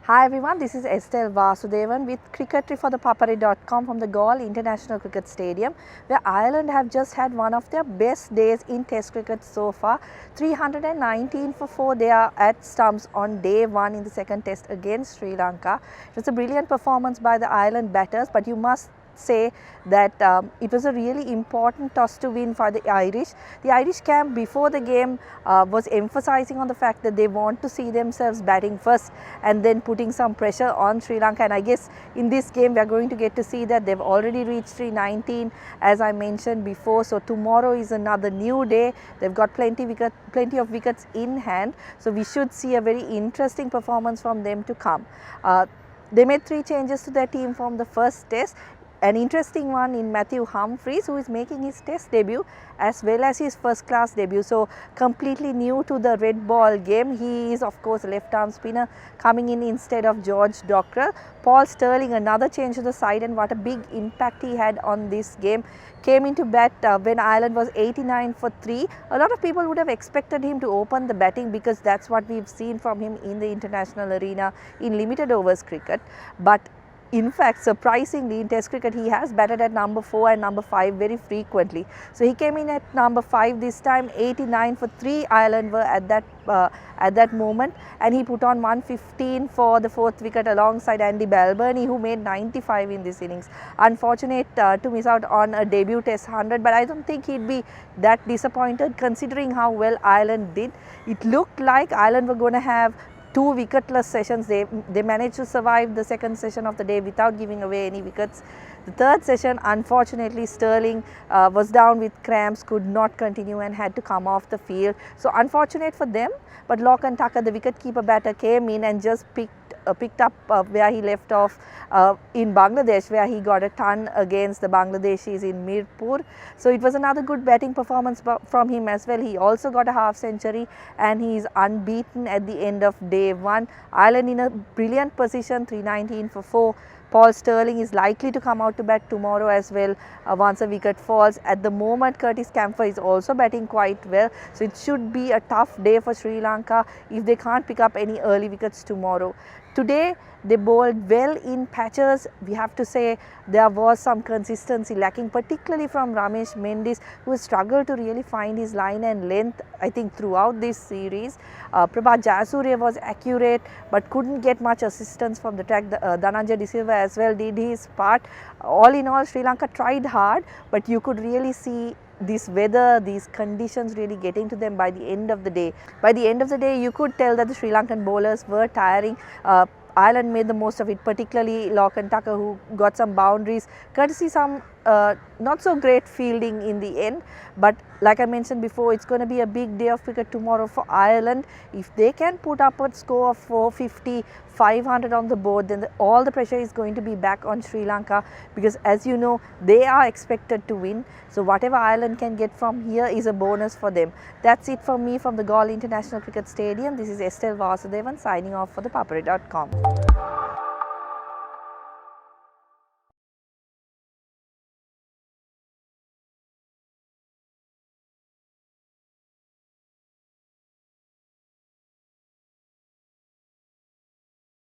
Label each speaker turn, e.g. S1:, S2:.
S1: Hi everyone, this is SLvIRE with Cricketry for the Papare.com from the Galle International Cricket Stadium, where Ireland have just had one of their best days in Test cricket so far. 319 for 4 they are at stumps on day 1 in the second Test against Sri Lanka. It was a brilliant performance by the Ireland batters, but you must say that it was a really important toss to win for the Irish. The Irish camp before the game was emphasizing on the fact that they want to see themselves batting first and then putting some pressure on Sri Lanka, and I guess in this game we are going to get to see that they've already reached 319 as I mentioned before. So tomorrow is another new day. They've got plenty of wickets in hand, so we should see a very interesting performance from them to come. They made 3 changes to their team from the first Test. An interesting one in Matthew Humphries, who is making his Test debut as well as his first class debut. So completely new to the red ball game. He is of course a left arm spinner coming in instead of George Dockrell. Paul Stirling, another change to the side, and what a big impact he had on this game. Came into bat when Ireland was 89 for 3. A lot of people would have expected him to open the batting because that's what we've seen from him in the international arena in limited overs cricket. But in fact, surprisingly, in Test cricket, he has batted at number 4 and number 5 very frequently. So he came in at number 5 this time. 89 for 3 Ireland were at that moment, and he put on 115 for the 4th wicket alongside Andy Balbirnie, who made 95 in this innings. Unfortunate to miss out on a debut Test 100, but I don't think he'd be that disappointed considering how well Ireland did. It looked like Ireland were going to have 2 wicketless sessions. They managed to survive the second session of the day without giving away any wickets. The third session, unfortunately, Stirling was down with cramps, could not continue and had to come off the field. So unfortunate for them, but Lachlan Tucker, the wicketkeeper batter, came in and just picked up where he left off in Bangladesh, where he got a ton against the Bangladeshis in Mirpur. So it was another good batting performance from him as well. He also got a half century and he is unbeaten at the end of day 1. Ireland in a brilliant position, 319 for 4. Paul Stirling is likely to come out to bat tomorrow as well once a wicket falls. At the moment, Curtis Camphor is also batting quite well. So it should be a tough day for Sri Lanka if they can't pick up any early wickets tomorrow. Today, they bowled well in patches. We have to say there was some consistency lacking, particularly from Ramesh Mendis, who struggled to really find his line and length, I think, throughout this series. Prabhat Jayasuriya was accurate but couldn't get much assistance from the track. Dhananjay De Silva as well did his part. All in all, Sri Lanka tried hard, but you could really see this weather, these conditions really getting to them by the end of the day. By the end of the day, you could tell that the Sri Lankan bowlers were tiring. Ireland made the most of it, particularly Lachlan Tucker, who got some boundaries, courtesy some not so great fielding in the end. But like I mentioned before, it's going to be a big day of cricket tomorrow for Ireland. If they can put up a score of 450, 500 on the board, then all the pressure is going to be back on Sri Lanka, because as you know, they are expected to win. So whatever Ireland can get from here is a bonus for them. That's it from me from the Galle International Cricket Stadium. This is SLvIRE signing off for the Papare.com.